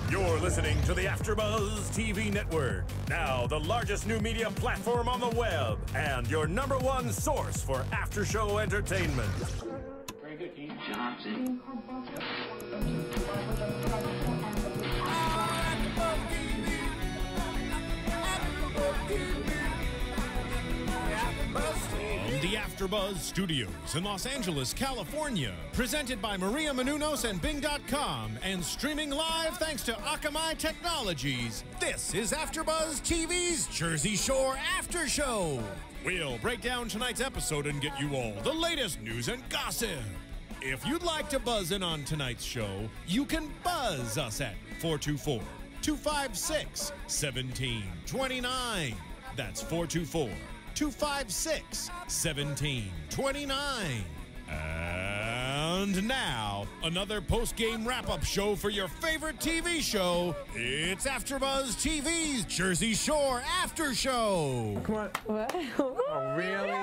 You're listening to the AFTERBUZZ TV network. Now the largest new media platform on the web and your #1 source for after-show entertainment. Very good, Deena. Johnson. From the AFTERBUZZ Studios in Los Angeles, California, presented by Maria Menounos and Bing.com, and streaming live thanks to Akamai Technologies, this is AFTERBUZZ TV's Jersey Shore After Show. We'll break down tonight's episode and get you all the latest news and gossip. If you'd like to buzz in on tonight's show, you can buzz us at 424-256-1729. That's 424-256-1729. And now, another post-game wrap-up show for your favorite TV show. It's AFTERBUZZ TV's Jersey Shore After Show. Come on. What? Oh, really?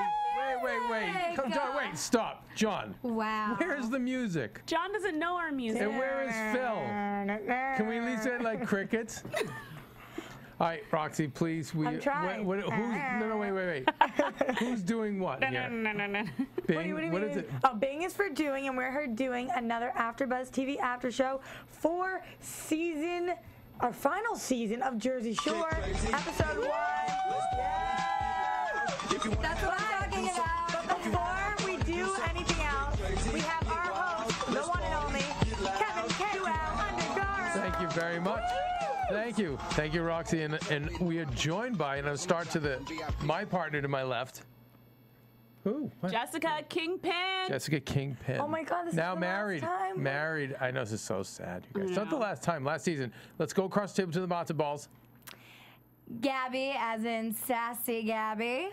Wait. Come, John, wait, stop. John. Wow. Where's the music? John doesn't know our music. And where is Phil? Can we at least get like crickets? All right, Roxy, please. I'm trying. Wait. Who's doing what here? No. Bing? What do you What mean? is it? Oh, Bing is for doing, and we're doing another AFTERBUZZ TV After Show for our final season of Jersey Shore, episode 1. That's what I'm talking about. But before we do anything else, we have our host, the one and only, Keven KWow Undergaro. Thank you very much. Thank you, Roxy, and we are joined by, and I'll start to my partner to my left. Who? What? Jessica Kingpin. Jessica Kingpin. Oh my God, this now is the married. last time. Married. I know this is so sad, you guys. It's not the No. last time. Last season. Let's go across the table to the matzo balls. Gabby, as in Sassy Gabby.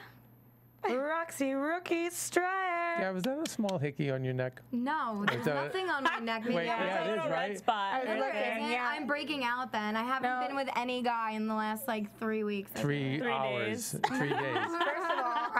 Roxy, Rookie, Striar. Yeah, was that a small hickey on your neck? No, there's that- nothing on my neck. Wait, yeah, yeah, it is, Little right? red spot. I was right looking, there. yeah. I'm breaking out then. I haven't been with any guy in the last like 3 weeks. I 3 3 hours. days. 3 days. First of all,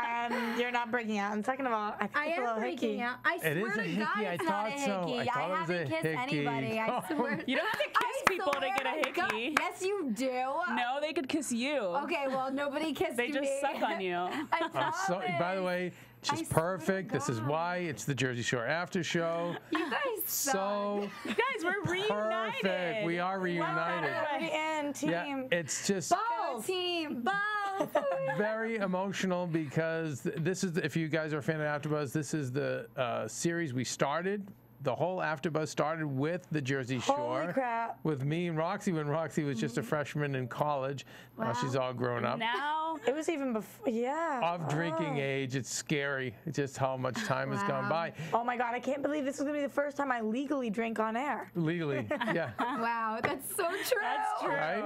you're not breaking out. And second of all, I think I it's a am little breaking hickey. out. I It swear is a to hickey. God, I it's not thought a so. hickey. I thought it was haven't a kissed hickey. anybody. I swear. You don't have to kiss people to get a hickey. Yes, you do. No, they could kiss you. Okay, well, nobody kissed me. They just suck on you. I promise. By the way, she's I swear to perfect. This is God. why it's the Jersey Shore After Show. You guys suck. So You guys, we're reunited. perfect. We are reunited. And team. Yeah, it's just Go team. Both. very emotional because this is, if you guys are a fan of AfterBuzz, this is the series we started. The whole AfterBuzz started with the Jersey Shore. Holy crap. With me and Roxy when Roxy was just a freshman in college. Now she's all grown up. Now, It was even before, yeah. Of drinking age, it's scary just how much time has gone by. Oh my God, I can't believe this is going to be the first time I legally drink on air. Legally, yeah. Wow, that's so true. that's true. Right?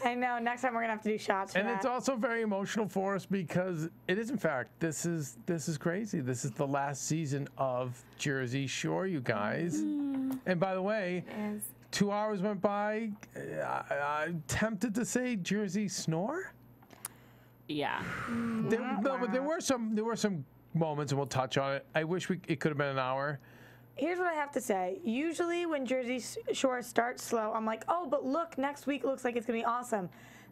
I know, next time we're going to have to do shots for And that. it's also very emotional for us because it is, in fact, this is crazy. This is the last season of Jersey Shore, you guys. And by the way, 2 hours went by. I'm tempted to say Jersey Snore. Yeah. But there were some moments, and we'll touch on it. I wish it could have been an hour. Here's what I have to say. Usually when Jersey Shore starts slow, I'm like, oh, but look, next week looks like it's going to be awesome.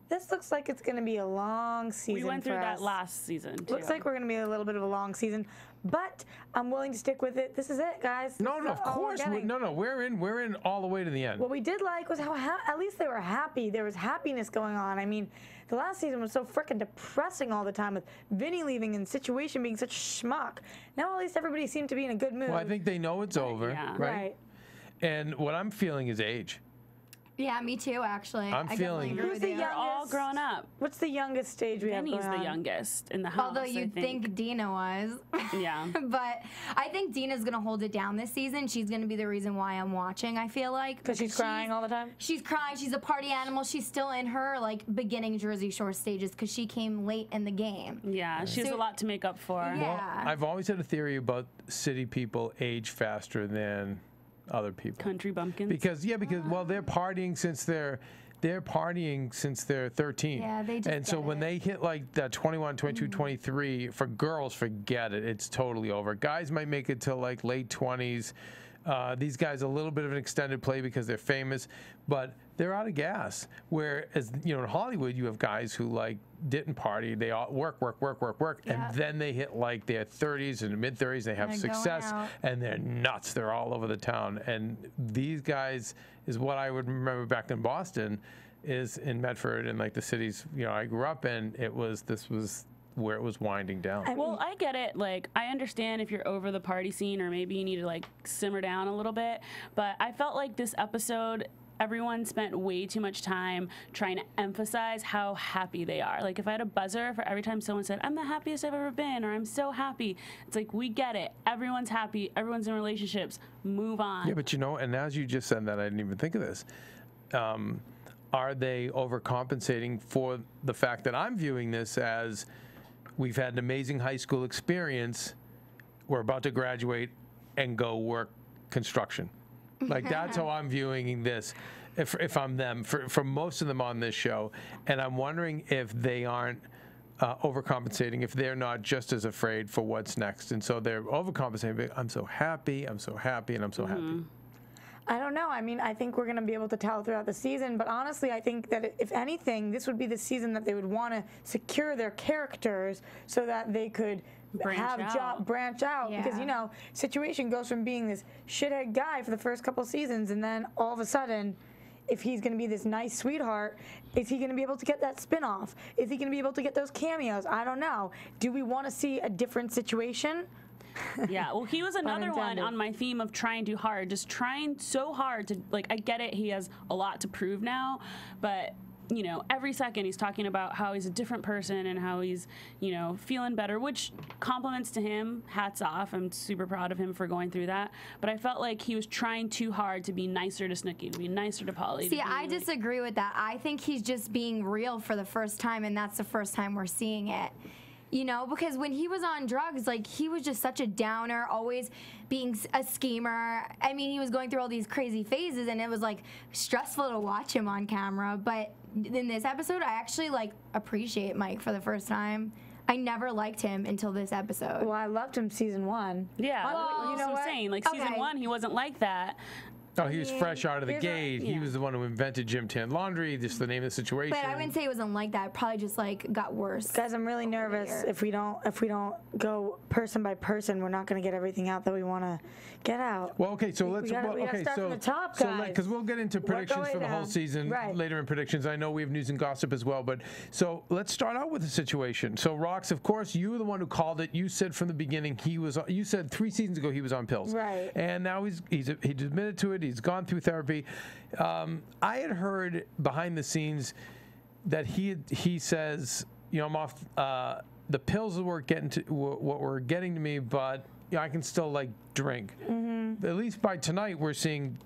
This looks like it's going to be a long season. We went through for that us. last season, too. Looks like we're going to be a little bit of a long season, but I'm willing to stick with it. This is it, guys. No, This no, is of all we're course. getting. No, we're in all the way to the end. What we did like was how at least they were happy. There was happiness going on. I mean, the last season was so freaking depressing all the time with Vinny leaving and Situation being such a schmuck. Now at least everybody seemed to be in a good mood. Well, I think they know it's over, yeah. right? And what I'm feeling is age. Yeah, me too, actually. I'm I feeling- definitely agree Who's with the you. We're all grown up. What's the youngest stage we have Vinny's going the on? youngest in the house. Although I you'd think Deena was. Yeah. But I think Deena's going to hold it down this season. She's going to be the reason why I'm watching, I feel like. Because she's crying all the time? She's crying. She's a party animal. She's still in her, like, beginning Jersey Shore stages because she came late in the game. Yeah, she has a lot to make up for. Yeah. Well, I've always had a theory about city people age faster than other people. Country bumpkins. Because they're partying since they're 13. Yeah, they just And so get when it. they hit like that 21, 22, 23, for girls, forget it. It's totally over. Guys might make it till like late 20s. These guys a little bit of an extended play because they're famous, but they're out of gas. Whereas, you know, in Hollywood, you have guys who like didn't party. They all work, and then they hit like their 30s and mid-30s. They have They're success, going out. and they're nuts. They're all over the town. And these guys is what I would remember back in Boston, is in Medford and like the cities, you know, I grew up in. This was where it was winding down. Well, I get it. Like, I understand if you're over the party scene or maybe you need to, like, simmer down a little bit. But I felt like this episode, everyone spent way too much time trying to emphasize how happy they are. Like, if I had a buzzer for every time someone said, I'm the happiest I've ever been, or I'm so happy, it's like, we get it. Everyone's happy. Everyone's in relationships. Move on. Yeah, but you know, and as you just said that, I didn't even think of this. Are they overcompensating for the fact that I'm viewing this as we've had an amazing high school experience, we're about to graduate and go work construction? Like, that's how I'm viewing this if I'm them, for most of them on this show. And I'm wondering if they aren't overcompensating, if they're not just as afraid for what's next. And so they're overcompensating. I'm so happy, and I'm so happy. I don't know. I mean, I think we're going to be able to tell throughout the season, but honestly, I think that if anything, this would be the season that they would want to secure their characters so that they could branch out. Yeah. Because, you know, Situation goes from being this shithead guy for the first couple seasons, and then all of a sudden, if he's going to be this nice sweetheart, is he going to be able to get that spinoff? Is he going to be able to get those cameos? I don't know. Do we want to see a different Situation? Yeah, well, he was another one on my theme of trying too hard, just trying so hard to, like, I get it, he has a lot to prove now, but, you know, every second he's talking about how he's a different person and how he's, you know, feeling better, which compliments to him, hats off. I'm super proud of him for going through that, but I felt like he was trying too hard to be nicer to Snooki, to be nicer to Polly. See, I disagree with that. I think he's just being real for the first time, and that's the first time we're seeing it. You know, because when he was on drugs, like, he was just such a downer, always being a schemer. I mean, he was going through all these crazy phases, and it was, like, stressful to watch him on camera. But in this episode, I actually, like, appreciate Mike for the first time. I never liked him until this episode. Well, I loved him season 1. Yeah, Well, you know what I'm saying? Like, season 1, he wasn't like that. Oh, he was fresh out of the gate. He was the one who invented Gym Tan Laundry, just the name of the situation. But I wouldn't say it wasn't like that. It probably just, like, got worse. Guys, I'm really nervous. If we don't go person by person, we're not going to get everything out that we want to get out. Well, okay, so let's. We gotta start from the top, guys. Because we'll get into predictions for the whole season later in predictions. I know we have news and gossip as well, but so let's start out with the Situation. So, Rox, of course, you were the one who called it. You said from the beginning he was. You said 3 seasons ago he was on pills, right? And now he admitted to it. He's gone through therapy. I had heard behind the scenes that he says, you know, I'm off. The pills were what were getting to me, but you know, I can still like drink. At least by tonight, we're seeing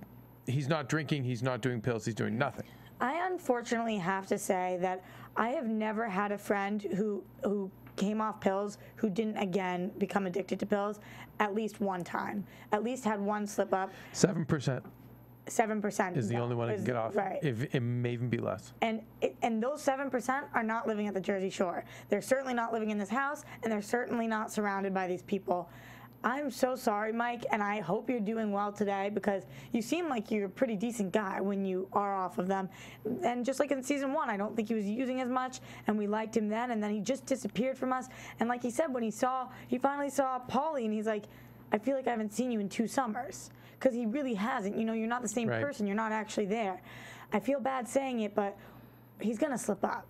he's not drinking, he's not doing pills, he's doing nothing. I unfortunately have to say that I have never had a friend who came off pills who didn't again become addicted to pills at least one time. At least had one slip up. 7%. 7% is the only one that can get off. Right. If it may even be less. And those 7% are not living at the Jersey Shore. They're certainly not living in this house, and they're certainly not surrounded by these people. I'm so sorry, Mike, and I hope you're doing well today because you seem like you're a pretty decent guy when you are off of them. And just like in season 1, I don't think he was using as much, and we liked him then, and then he just disappeared from us. And like he said, when he finally saw Paulie, and he's like, I feel like I haven't seen you in 2 summers. Because he really hasn't. You know, you're not the same person. You're not actually there. I feel bad saying it, but he's going to slip up.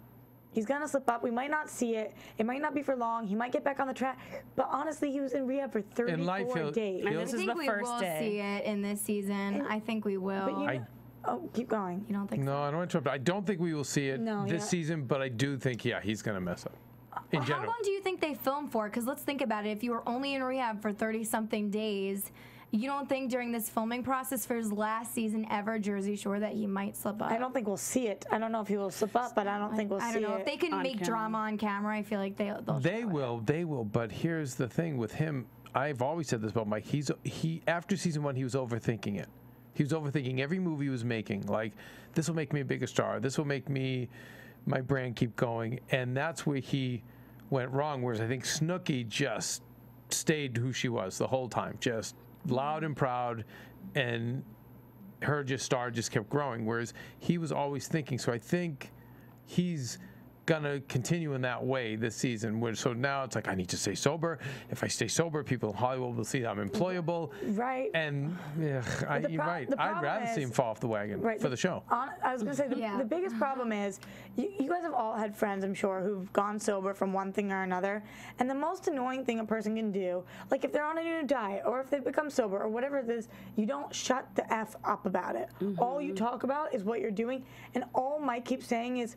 He's going to slip up. We might not see it. It might not be for long. He might get back on the track. But honestly, he was in rehab for 34 days. And this is the first day. I think we will see it in this season. I think we will. But you know, oh, keep going. You don't think so? No, I don't interrupt. I don't think we will see it this season, but I do think, he's going to mess up. In general. How long do you think they film for? Because let's think about it. If you were only in rehab for 30-something days, you don't think during this filming process for his last season ever, Jersey Shore, that he might slip up? I don't think we'll see it. I don't know if he will slip up, but I don't think we'll see it. I don't know. If they can make drama on camera, I feel like they'll They will. But here's the thing with him. I've always said this about Mike. He after season 1, he was overthinking it. He was overthinking every movie he was making. Like, this will make me a bigger star. This will make my brand keep going. And that's where he went wrong. Whereas I think Snooki just stayed who she was the whole time. Just loud and proud, and her star just kept growing, whereas he was always thinking. So I think he's gonna continue in that way this season. So now it's like, I need to stay sober. If I stay sober, people in Hollywood will see I'm employable. Right. And you're right. I'd rather see him fall off the wagon for the show. I was gonna say the biggest problem is you guys have all had friends, I'm sure, who've gone sober from one thing or another. And the most annoying thing a person can do, like if they're on a new diet or if they become sober or whatever it is, you don't shut the F up about it. All you talk about is what you're doing, and all Mike keeps saying is,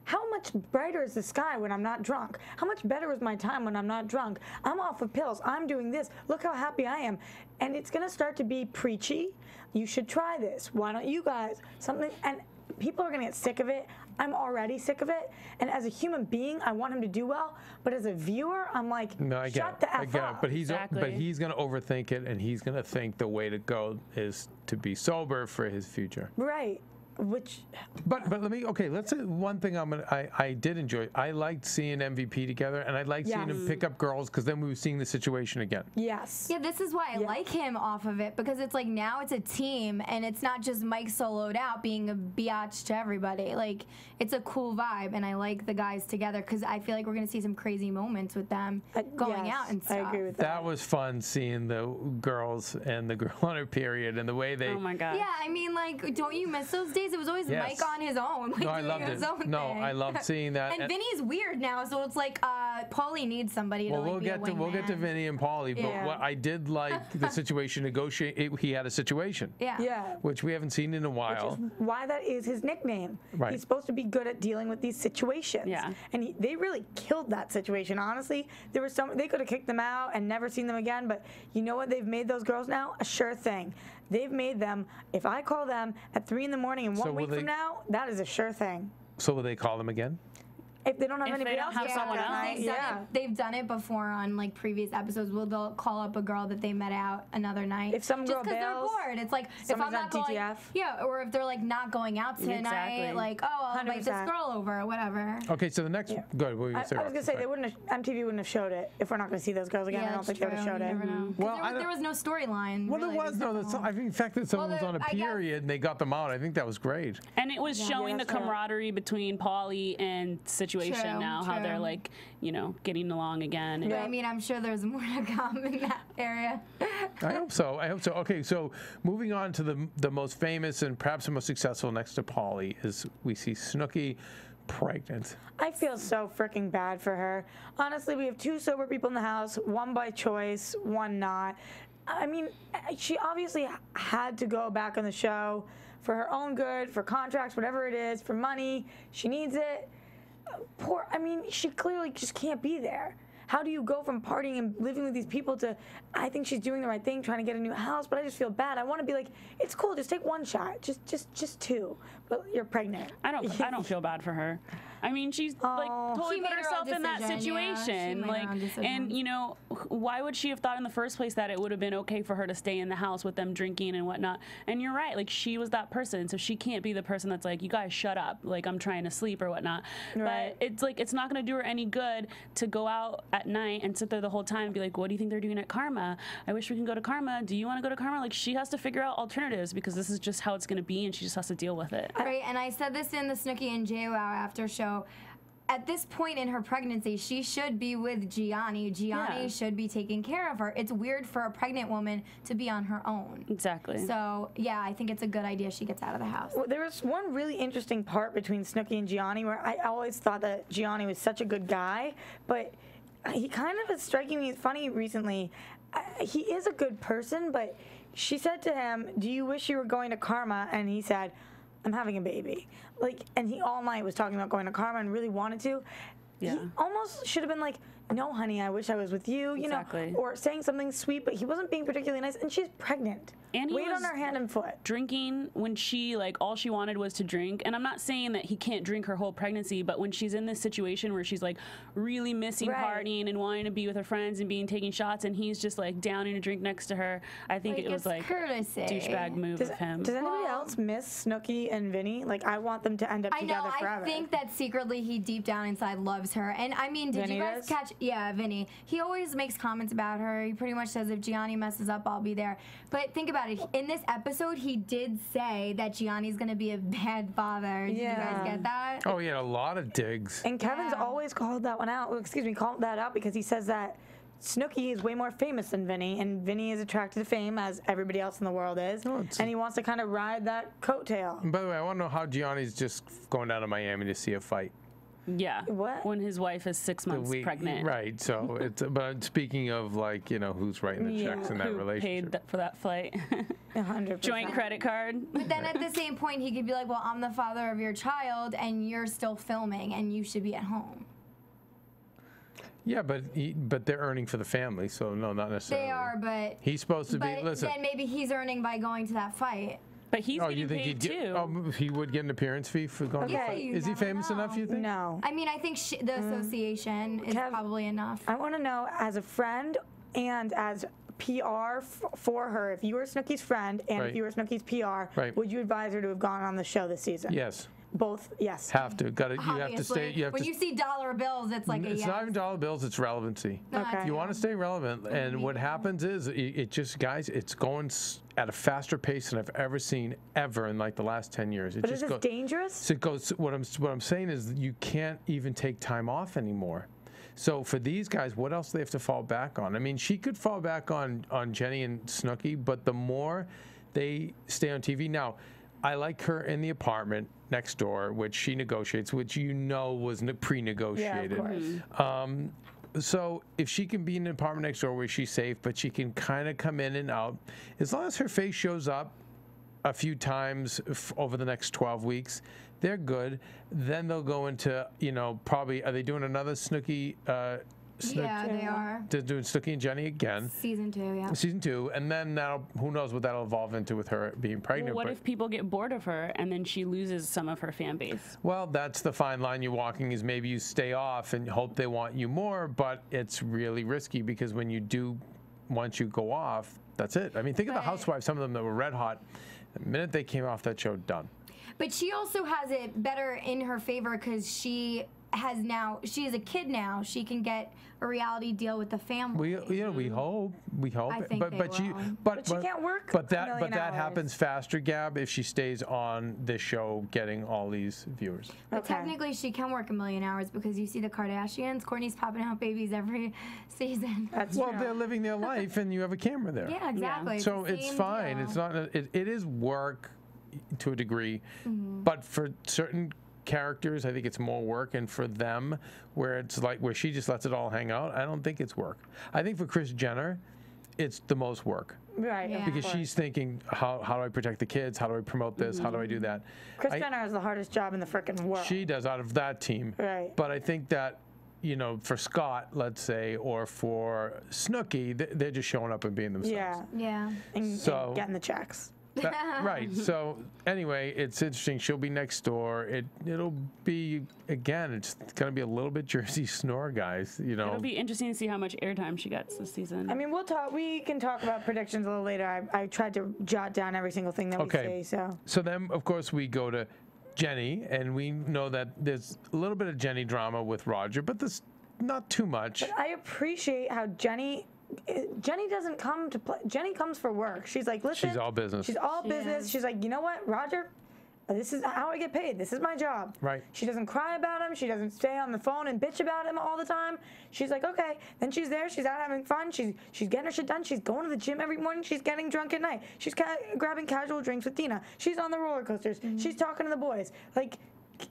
how much brighter is the sky when I'm not drunk? How much better is my time when I'm not drunk? I'm off of pills. I'm doing this. Look how happy I am. And it's going to start to be preachy. You should try this. Why don't you guys? Something. And people are going to get sick of it. I'm already sick of it. And as a human being, I want him to do well. But as a viewer, I'm like, no, I shut the F up. But he's going to overthink it, and he's going to think the way to go is to be sober for his future. Right. But let me let's say one thing I did enjoy. I liked seeing MVP together, and I liked seeing him pick up girls, because then we were seeing the situation again. Yes. Yeah, this is why I like him off of it, because it's like now it's a team, and it's not just Mike soloed out being a biatch to everybody. Like, it's a cool vibe, and I like the guys together, because I feel like we're gonna see some crazy moments with them going out and stuff. I agree with that. That was fun seeing the girls and the girl on her period and the way they. Oh my God. Yeah, I mean, like, don't you miss those days? It was always Mike on his own. Like, no, I loved it. I loved seeing that. And Vinny's weird now, so it's like Paulie needs somebody to we'll get to Vinny and Paulie, but what I did like the situation he had a situation. Yeah. Which we haven't seen in a while. Which is why that is his nickname. Right. He's supposed to be good at dealing with these situations. Yeah. And they really killed that situation. Honestly, there was they could have kicked them out and never seen them again. But you know what? They've made those girls now a sure thing. They've made them. If I call them at 3 in the morning and 1 week from now, that is a sure thing. So will they call them again? If they don't have anybody else, someone else. They've done it before on like previous episodes. They'll call up a girl that they met out another night. If some girl just because they're bails, bored, it's like if I'm not going, or if they're like not going out tonight, like I'll invite this girl over or whatever. Okay, so the next, go ahead. What were you I was gonna say MTV wouldn't have showed it if we're not gonna see those girls again. I don't think they would have showed it. Well, there was no storyline. Well, there was no. I think the fact that someone was on a period and they got them out, I think that was great. And it was showing the camaraderie between Paulie and Situation now. How they're like, getting along again. Yeah, I mean, I'm sure there's more to come in that area. I hope so. Okay, so moving on to the most famous and perhaps the most successful next to Paulie is we see Snooki pregnant. I feel so freaking bad for her. Honestly, we have 2 sober people in the house, one by choice, one not. I mean, she obviously had to go back on the show for her own good, for contracts, whatever it is, for money. She needs it. She clearly just can't be there. How do you go from partying and living with these people to, I think she's doing the right thing, trying to get a new house, but I just feel bad. I want to be like, it's cool, just take 1 shot, just 2, but you're pregnant. I don't feel bad for her. I mean, she's like totally put herself in that situation. And why would she have thought in the first place that it would have been okay for her to stay in the house with them drinking and whatnot? And you're right, like she was that person, so she can't be the person that's like, you guys shut up, like I'm trying to sleep or whatnot. Right. But it's like it's not going to do her any good to go out at night and sit there the whole time and be like, what do you think they're doing at Karma? I wish we can go to Karma. Do you want to go to Karma? Like she has to figure out alternatives because this is just how it's going to be, and she just has to deal with it. Right, and I said this in the Snooki and KWow after show. At this point in her pregnancy, she should be with Gianni. Gianni should be taking care of her. It's weird for a pregnant woman to be on her own. Exactly. So, yeah, I think it's a good idea she gets out of the house. Well, there was one really interesting part between Snooki and Gianni where I always thought that Gianni was such a good guy, but he kind of is striking me as funny recently. He is a good person, but she said to him, do you wish you were going to Karma? And he said, I'm having a baby. And he all night was talking about going to Karma and really wanted to. Yeah. He almost should have been like, no, honey, I wish I was with you, you know, or saying something sweet, but he wasn't being particularly nice, and she's pregnant. And he weight was on her hand and foot. drinking when she, like, all she wanted was to drink. And I'm not saying that he can't drink her whole pregnancy, but when she's in this situation where she's, like, really missing partying and wanting to be with her friends and taking shots, and he's just, like, downing a drink next to her, I think it was, like, courtesy. douchebag move of him. Does anybody else miss Snooki and Vinny? Like, I want them to end up together forever. I think that secretly he deep down inside loves her. And I mean, did you guys catch? Yeah, Vinny. He always makes comments about her. He pretty much says, if Gianni messes up, I'll be there. But think about it. In this episode, he did say that Gianni's going to be a bad father. Did you guys get that? Oh, he had a lot of digs. And Kevin's always called that one out. Called that out because he says that Snooki is way more famous than Vinny, and Vinny is attracted to fame as everybody else in the world is, and he wants to kind of ride that coattail. And by the way, I want to know how Gianni's just going down to Miami to see a fight. Yeah. What? When his wife is 6 months pregnant. Right. So it's. But speaking of, like, you know, who's writing the checks in that relationship? Paid for that flight? 100%. Joint credit card. But then at the same point, he could be like, well, I'm the father of your child, and you're still filming, and you should be at home. Yeah, but they're earning for the family, so no, not necessarily. They are, but he's supposed to be. Listen, then maybe he's earning by going to that fight. But he's getting paid too. Oh, he would get an appearance fee for going to the fight? Is he famous enough, you think? No. I mean, I think the association is probably enough. I want to know, as a friend and as PR for her, if you were Snooki's friend and if you were Snooki's PR, would you advise her to have gone on the show this season? Yes. Both, yes. Have to. Got it. You have to stay. You have when you see dollar bills, it's like it's not even dollar bills. It's relevancy. Okay. You want to stay relevant, and what happens is it just, guys, it's going at a faster pace than I've ever seen in like the last 10 years. But is this dangerous? So it goes. What I'm saying is you can't even take time off anymore. So for these guys, what else do they have to fall back on? I mean, she could fall back on Jenny and Snooki, but the more they stay on TV now. I like her in the apartment next door, which she negotiates, which you know was pre-negotiated. Yeah, of course. So if she can be in an apartment next door where she's safe, but she can kind of come in and out, as long as her face shows up a few times over the next 12 weeks, they're good. Then they'll go into, you know, probably, are they doing another Snooki? Yeah, they are. They're doing Snooki and Jenny again. Season 2, yeah. Season 2, and then now who knows what that'll evolve into with her being pregnant. Well, what if people get bored of her and then she loses some of her fan base? Well, that's the fine line you're walking, is maybe you stay off and hope they want you more, but it's really risky because when you do, once you go off, that's it. I mean, think of the Housewives, some of them that were red hot. The minute they came off that show, done. But she also has it better in her favor because she is a kid now. She can get a reality deal with the family. We hope. I think but she can't work. But that happens faster, Gab, if she stays on this show, getting all these viewers. But technically, she can work 1,000,000 hours because you see the Kardashians. Kourtney's popping out babies every season. Well, they're living their life, and you have a camera there. Yeah, exactly. So it's fine. Deal. It's not. It is work to a degree, but for certain characters, I think it's more work, and for them, where it's like where she just lets it all hang out, I don't think it's work. I think for Kris Jenner, it's the most work. Right. Yeah. Because she's thinking, how do I protect the kids? How do I promote this? How do I do that? Kris Jenner has the hardest job in the frickin' world. She does, out of that team. Right. But I think that, you know, for Scott, let's say, or for Snooki, they're just showing up and being themselves. Yeah. And getting the checks. Right. So anyway, it's interesting. She'll be next door. It'll be, again, it's going to be a little bit Jersey Snore, guys. You know. It'll be interesting to see how much airtime she gets this season. I mean, we can talk about predictions a little later. I tried to jot down every single thing that we say. So then, of course, we go to Jenny, and we know that there's a little bit of Jenny drama with Roger, but there's not too much. But I appreciate how Jenny doesn't come to play. Jenny comes for work. She's like, listen. She's all business. She's all business. She's like, you know what, Roger? This is how I get paid. This is my job. Right. She doesn't cry about him. She doesn't stay on the phone and bitch about him all the time. She's like, okay. Then she's there. She's out having fun. She's getting her shit done. She's going to the gym every morning. She's getting drunk at night. She's grabbing casual drinks with Deena. She's on the roller coasters. She's talking to the boys. Like,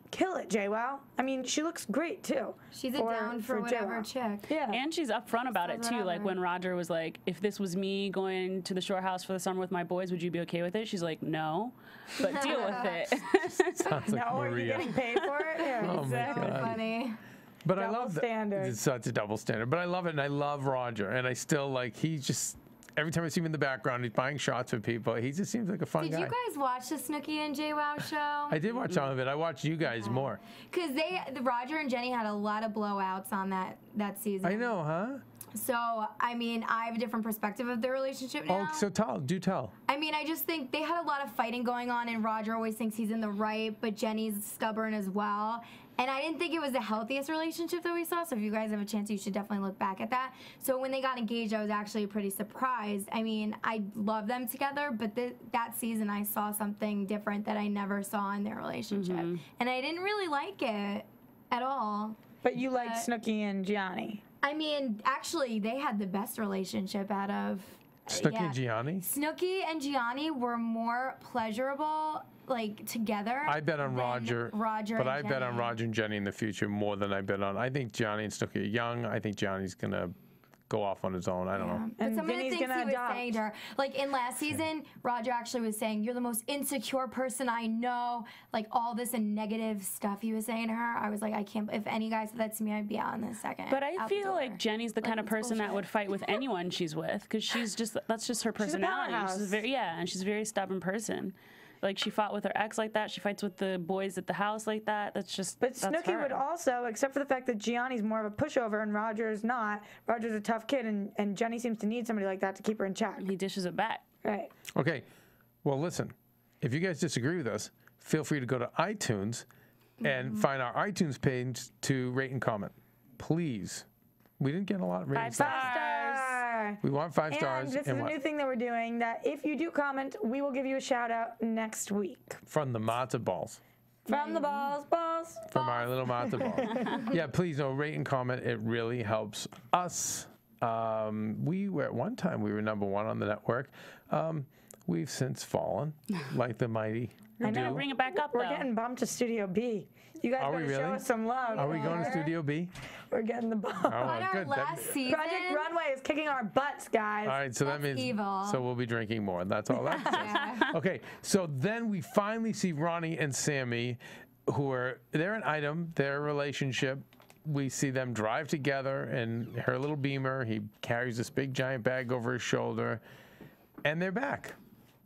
kill it, KWow. I mean, she looks great too. She's a down for whatever chick. Yeah. And she's upfront about it too. Like when Roger was like, if this was me going to the shore house for the summer with my boys, would you be okay with it? She's like, no, but deal with it. Sounds like no, Maria. are you getting paid for it? Yeah. Oh my God. Funny. But double I love standard. It's such a double standard. But I love it, and I love Roger, and I still like. He just, every time I see him in the background, he's buying shots for people. He just seems like a fun guy. Did you guys watch the Snooki and KWow show? I did watch some of it. I watched you guys more. Because Roger and Jenny had a lot of blowouts on that season. I know, huh? So, I mean, I have a different perspective of their relationship now. Oh, so do tell. I mean, I just think they had a lot of fighting going on, and Roger always thinks he's in the right, but Jenny's stubborn as well. And I didn't think it was the healthiest relationship that we saw, so if you guys have a chance, you should definitely look back at that. So when they got engaged, I was actually pretty surprised. I mean, I love them together, but that season I saw something different that I never saw in their relationship. And I didn't really like it at all. But you liked Snooki and Gianni. I mean, actually, they had the best relationship out of... Snooki and Gianni? Snooki and Gianni were more pleasurable, like, together. I bet on Roger. But I bet on Jenny. Roger and Jenny in the future more than I bet on... I think Gianni and Snooki are young. I think Gianni's going to go off on his own. I don't know. But And some of the Vinny's things gonna he was adopt. saying to her, like in last season, Roger actually was saying, "You're the most insecure person I know." Like all this and negative stuff he was saying to her. I was like, I can't. If any guy said that to me, I'd be out in a second. But I out the feel door. like Jenny's the kind of it's person that bullshit. would fight with anyone she's with, because that's just her personality. powerhouse. And she's a very stubborn person. Like she fought with her ex like that. She fights with the boys at the house like that. That's Snooki her. would also, except for the fact that Gianni's more of a pushover and Roger's not. Roger's a tough kid, and Jenny seems to need somebody like that to keep her in check. He dishes it back. Right. Okay. Well, listen. If you guys disagree with us, feel free to go to iTunes and find our iTunes page to rate and comment. Please. We didn't get a lot of ratings. 5 stars. We want 5 stars. And this is a what? new thing that we're doing, that if you do comment, we will give you a shout out next week. From the matzo balls. From the balls. From our little matzo balls. Yeah, please, rate and comment. It really helps us. We were at one time, we were #1 on the network. We've since fallen, like the mighty We're gonna do. bring it back up, We're though. getting bumped to Studio B. You guys Are we better show really? us some love. Are we going to Studio B? We're getting the bump. Oh, on our good. last season. Project Runway is kicking our butts, guys. All right, so that That's means evil. so we'll be drinking more. That's all that says. Yeah. Okay, so then we finally see Ronnie and Sammy, they're an item, their relationship. We see them drive together in her little Beamer. He carries this big giant bag over his shoulder, and they're back.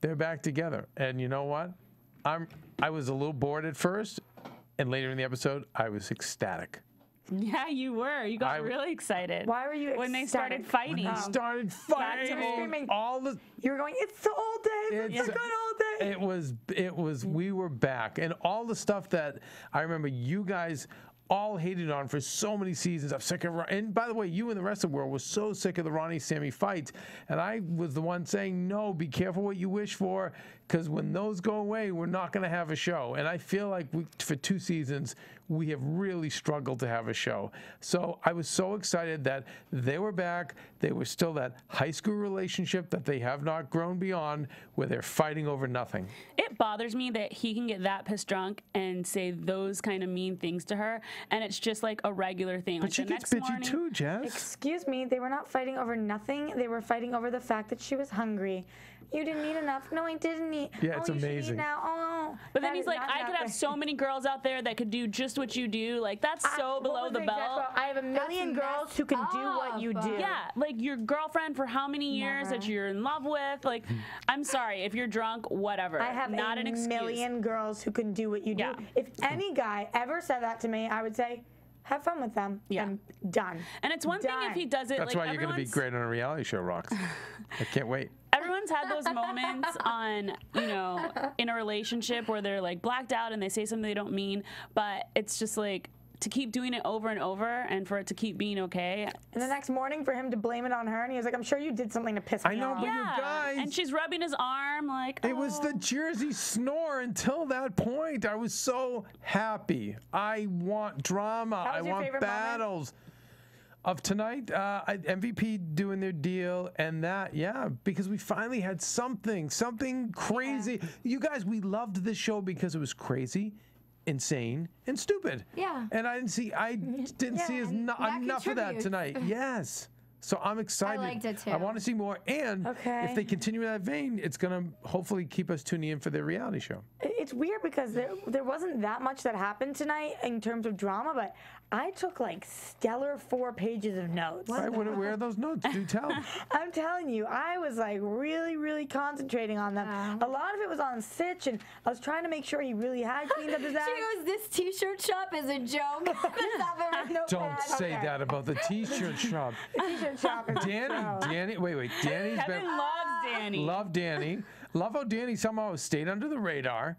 They're back together. And you know what? I was a little bored at first, and later in the episode, I was ecstatic. Yeah, you were. You got really excited. Why were you when they ecstatic? started fighting? They started fighting. screaming. All the You were going, it's the old days. It's the good old days. It was, we were back. And all the stuff that I remember you guys all hated on for so many seasons. I'm sick of, and by the way, you and the rest of the world was so sick of the Ronnie Sammy fights. And I was the one saying, no, be careful what you wish for, because when those go away, we're not going to have a show. And I feel like for 2 seasons, we have really struggled to have a show. So I was so excited that they were back. They were still that high school relationship that they have not grown beyond, where they're fighting over nothing. It bothers me that he can get that pissed drunk and say those kind of mean things to her, and it's just like a regular thing. But like she the gets next bitchy morning, too, Jess. Excuse me, they were not fighting over nothing. They were fighting over the fact that she was hungry. You didn't eat enough. No, I didn't eat. Yeah, it's you should eat amazing. now. Oh. But then That he's is like, not I could have nothing. so many girls out there that could do just what you do. Like, that's so What below was the exact belt. quote? I have a million girls messed who can do what you up. do. Yeah, like your girlfriend for how many years that Never. you're in love with. Like, I'm sorry, if you're drunk, whatever. I have not a an excuse. million girls who can do what you do. Yeah. If any guy ever said that to me, I would say, have fun with them. Yeah. And done. And it's one thing if he does it. That's like why you're going to be everyone's- great on a reality show, Rox. I can't wait. Everyone's had those moments on, in a relationship where they're like blacked out and they say something they don't mean, but it's just like to keep doing it over and over and for it to keep being okay. And the next morning for him to blame it on her, and he was like, I'm sure you did something to piss me I know, off. but you Yeah, guys. and she's rubbing his arm like, It was the Jersey snore until that point. I was so happy. I want drama. That was I your want favorite moment? battles. Of tonight, MVP doing their deal, and that, yeah, because we finally had something crazy. You guys, we loved this show because it was crazy, insane, and stupid. Yeah. And I didn't see and that enough of that contributes. tonight. Yes. So I'm excited. liked it too. I want to see more, and Okay. if they continue in that vein, it's going to hopefully keep us tuning in for their reality show. It's it's weird because there wasn't that much that happened tonight in terms of drama, but I took like stellar 4 pages of notes. Right, where are those notes? Do tell. I'm telling you, I was like really, really concentrating on them. A lot of it was on Sitch, and I was trying to make sure he really had cleaned up his act. She goes, this T-shirt shop is a joke. Don't say that about the T-shirt shop. The T-shirt shop is Danny, wait. Danny's Kevin loves Danny. Love Danny. Love how Danny somehow stayed under the radar.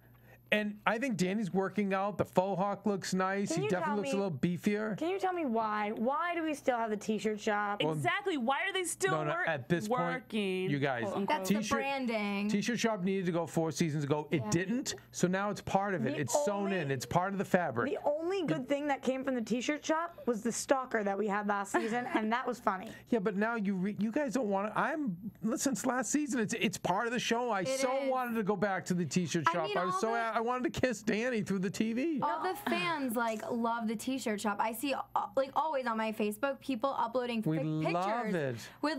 And I think Danny's working out. The faux hawk looks nice. He definitely looks a little beefier. Can you tell me why? Why do we still have the T-shirt shop? Exactly. Why are they still at this working? Point, you guys, that's the branding. T-shirt shop needed to go 4 seasons ago. It didn't. So now it's part of it. It's sewn in. It's part of the fabric. The only good thing that came from the T-shirt shop was the stalker that we had last season, and that was funny. Yeah, but now you guys don't want to. Since last season, it's part of the show. I wanted to go back to the T-shirt shop. I wanted to kiss Danny through the TV. All the fans love the T-shirt shop. I see always on my Facebook people uploading pictures with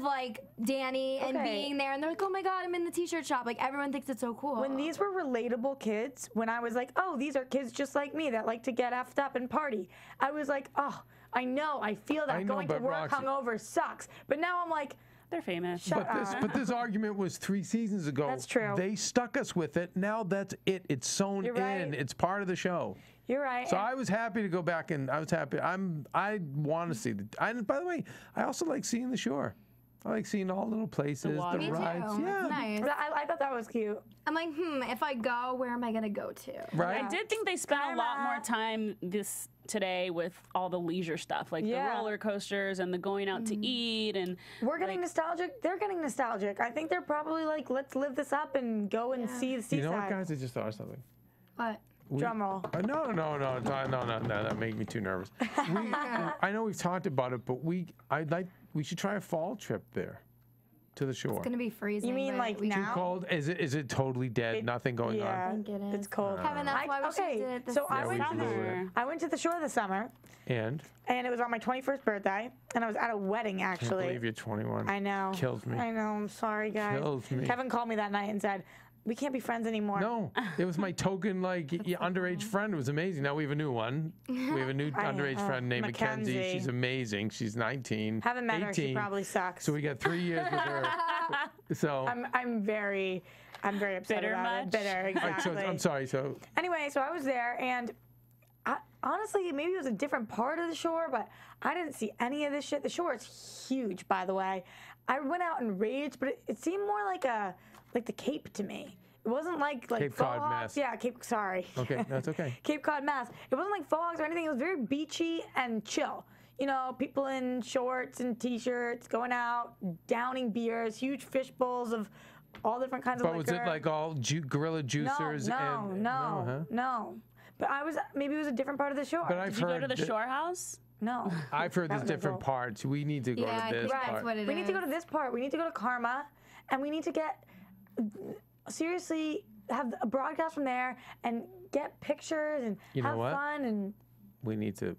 Danny and being there, and they're like, oh my god, I'm in the T-shirt shop. Like everyone thinks it's so cool. When these were relatable kids, when I was like, oh, these are kids just like me that like to get effed up and party, I was like, oh, I know, I feel that going to work hungover sucks. But now I'm like, they're famous. But this argument was 3 seasons ago. That's true. They stuck us with it. Now that's it. It's sewn in. It's part of the show. You're right. So I was happy to go back, and I was happy. I want to see by the way, I also like seeing the shore. I like seeing all little places, the rides. Too. Yeah, nice. I thought that was cute. I'm like, if I go, where am I gonna go to? Right. I did think they spent a lot more time today with all the leisure stuff, like the roller coasters and the going out to eat, and we're getting nostalgic. They're getting nostalgic. I think they're probably like, let's live this up and go and see the seaside. You know what, guys? I just thought of something. What? Drum roll. No, that made me too nervous. I know we've talked about it, but we should try a fall trip there to the shore. It's gonna be freezing. You mean like now? Too cold? Is it totally dead? Nothing going on? I think it is. It's cold. Kevin, that's why we should do it this summer. I went to the shore this summer. And it was on my 21st birthday, and I was at a wedding actually. I can't believe you're 21. I know. Kills me. I know. I'm sorry, guys. Kills me. Kevin called me that night and said, we can't be friends anymore. No, it was my token underage friend. It was amazing. Now we have a new one. We have a new underage friend named Mackenzie. She's amazing. She's 19. Haven't met her. She probably sucks. So we got 3 years with her. So I'm very upset about it. Bitter, exactly. Right, so I'm sorry. So anyway, so I was there, and honestly, maybe it was a different part of the shore, but I didn't see any of this shit. The shore is huge, by the way. I went out and raged, but it seemed more like the Cape to me. It wasn't like Cape Cod Mass. Yeah, sorry. Okay, that's okay. Cape Cod Mass. It wasn't like faux hawks or anything. It was very beachy and chill. You know, people in shorts and t-shirts going out, downing beers, huge fish bowls of all different kinds of liquor. But was it like all gorilla juicers? No. But maybe it was a different part of the shore. Did you go to the shore house? No. I've heard there's different parts. We need to go to this part. That's what it is. We need to go to this part. We need to go to Karma, and we need to seriously have a broadcast from there and get pictures and have fun. And we need to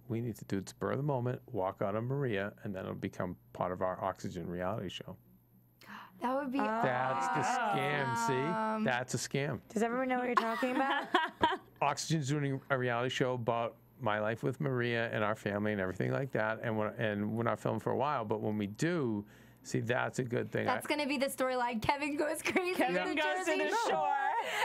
do it spur of the moment, walk out on Maria, and then it'll become part of our Oxygen reality show. That would be That's the scam, see? That's a scam. Does everyone know what you're talking about? Oxygen's doing a reality show about my life with Maria and our family and everything like that. And we're not filming for a while, but when we do, see, that's a good thing. That's going to be the storyline. Kevin goes crazy. Kevin goes to the shore.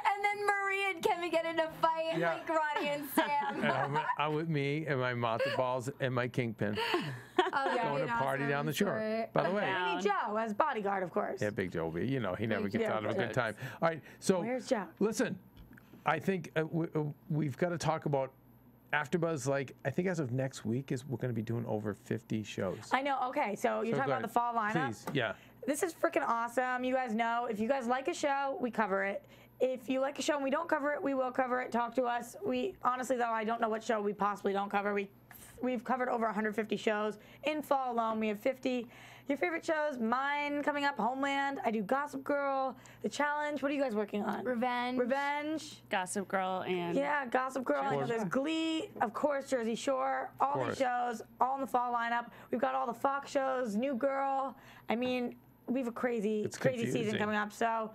And then Maria and Kevin get in a fight like Ronnie and Sam. And I'm with me and my matzo balls and my kingpin. Going to party down the shore. By the way. We need Joe as bodyguard, of course. Yeah, Big Joe. You know, he never gets out of a good time. All right, so. Where's Joe? Listen, I think we've got to talk about AfterBuzz, I think as of next week, we're going to be doing over 50 shows. I know. Okay, so you're talking about the fall lineup? Please, yeah. This is freaking awesome. You guys know, if you guys like a show, we cover it. If you like a show and we don't cover it, we will cover it. Talk to us. Honestly, though, I don't know what show we possibly don't cover. We've covered over 150 shows. In fall alone, we have 50. Your favorite shows, mine coming up, Homeland. I do Gossip Girl, The Challenge. What are you guys working on? Revenge. Gossip Girl and... Yeah, Gossip Girl. I know there's Glee, of course, Jersey Shore. All these shows, all in the fall lineup. We've got all the Fox shows, New Girl. I mean, we have a crazy season coming up. So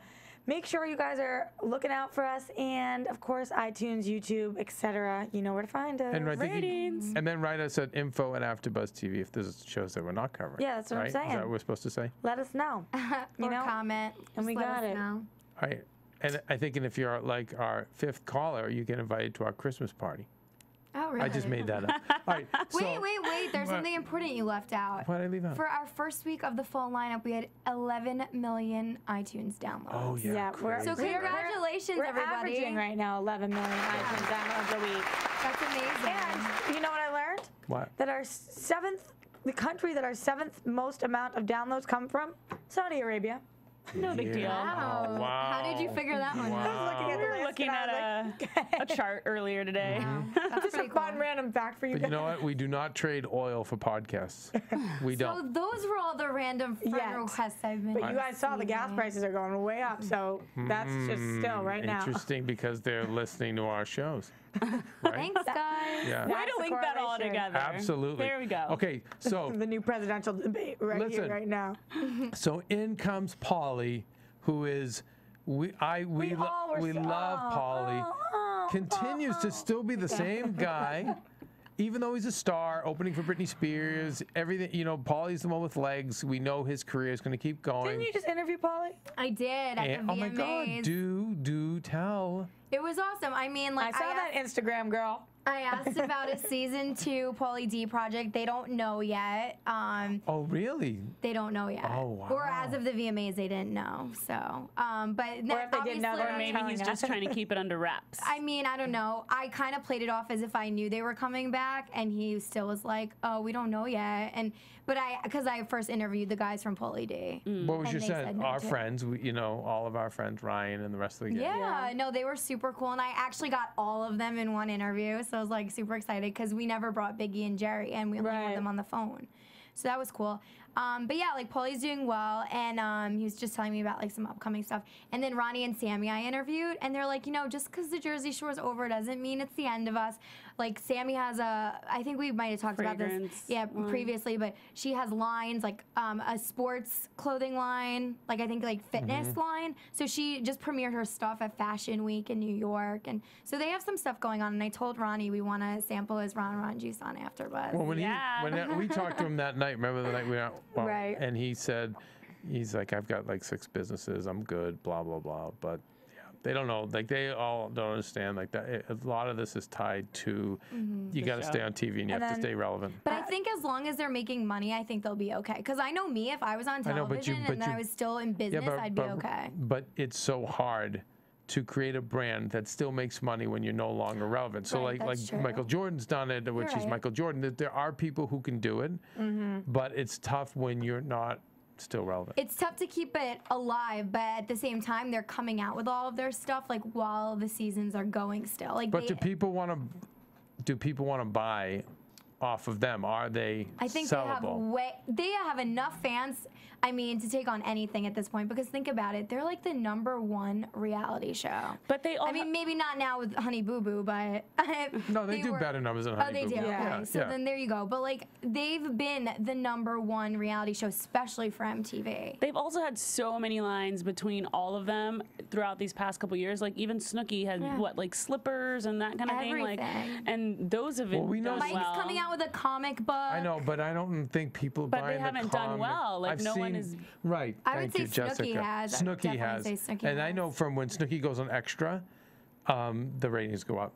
make sure you guys are looking out for us, and of course, iTunes, YouTube, etc. You know where to find us. And Ratings. and then write us at info@AfterBuzzTV if there's shows that we're not covering. Yeah, that's what I'm right? saying. Is that what we're supposed to say? Let us know. You or know? comment. And we Just let got us it. know. All right. And I think if you're like our 5th caller, you get invited to our Christmas party. Oh, really? I just made that up. All right. Wait. There's something important you left out. What did I leave out? For our first week of the fall lineup, we had 11 million iTunes downloads. Oh, yeah. we're, So congratulations, we're everybody. averaging right now 11 million iTunes downloads a week. That's amazing. And you know what I learned? What? That the country that our 7th most amount of downloads come from, Saudi Arabia. No big deal. Wow. Oh, wow. How did you figure that one out? I was looking at We the were list looking and I was at a chart earlier today. That's just a pretty fun cool. random fact for you But guys. you know what? We do not trade oil for podcasts. We So don't. those were all the random friend Yes. requests I've been But you guys saw the gas receiving. prices are going way up, so that's just still right now. Interesting because they're listening to our shows. Right? Thanks, guys. Yeah. Way That's to the link that all correlation. together. Absolutely. There we go. Okay, so The new presidential debate Listen. here, right now. so in comes Polly, who is we all were so- love Polly. Continues to still be the same guy. Even though he's a star, opening for Britney Spears, everything, you know, Paulie's the one with legs. We know his career is going to keep going. Didn't you just interview Polly? I did at And- the oh my God, VMAs. do tell. It was awesome. I mean, like I saw that Instagram girl. I asked about a season 2 Pauly D project. They don't know yet. Oh, really? They don't know yet. Oh, wow. Or as of the VMAs, they didn't know. So, but Or if they did know, obviously- they're Or maybe telling he's us. just trying to keep it under wraps. I mean, I don't know. I kind of played it off as if I knew they were coming back, and he still was like, "Oh, we don't know yet." But because I first interviewed the guys from Pauly D. What was And your they sense? said no Our too. friends, you know, all of our friends, Ryan and the rest of the gang. Yeah, no, they were super cool, and I actually got all of them in one interview, so I was like super excited because we never brought Biggie and Jerry, and we only Right. had them on the phone, so that was cool. But yeah, like Paulie's doing well, and he was just telling me about like some upcoming stuff. And then Ronnie and Sammy I interviewed, and they're like, you know, just because the Jersey Shore's over doesn't mean it's the end of us. Like Sammy has I think we might have talked about this, Fragrance yeah, line. previously, but she has lines like a sports clothing line, like I think like fitness line. So she just premiered her stuff at Fashion Week in New York, and so they have some stuff going on. And I told Ronnie we want to sample his Ron juice on AfterBuzz. Well, when Yeah. when we talked to him that night, remember the night we were out? Well, Right. And he said, he's like, I've got like 6 businesses. I'm good, blah, blah, blah. But yeah, they don't know. Like, they all don't understand. Like, that. A lot of this is tied to you got to stay on TV and you And have to then- stay relevant. But I think as long as they're making money, I think they'll be okay. Because I know me, if I was on I know, but you- television but and then you- I was still in business, I'd be okay. But it's so hard to create a brand that still makes money when you're no longer relevant. So Right, like that's true. Michael Jordan's done it, which is right. Michael Jordan. There are people who can do it, but it's tough when you're not still relevant. It's tough to keep it alive, but at the same time, they're coming out with all of their stuff like while the seasons are going still. Like, But do people want to buy off of them? Are they I think sellable? they have enough fans. I mean, to take on anything at this point, because think about it, they're like the #1 reality show. But they all I mean, maybe not now with Honey Boo Boo, but No, they do were- better numbers than Oh, Honey they Boo do. Boo. Okay, Yeah. so then there you go. But like, they've been the #1 reality show, especially for MTV. They've also had so many lines between all of them throughout these past couple years. Like even Snooki had Yeah. what, like slippers and that kind of thing. Like, Everything. and those have been Well, we know done Mike's well. coming out with a comic book. I know, but I don't think people But buying they haven't the done comic. well. Like, I've no one seen, is- right. I would Thank say you, Snooki Jessica. has. I would Snooki definitely has. say Snooki And I has. know from when Snooki goes on Extra, the ratings go up.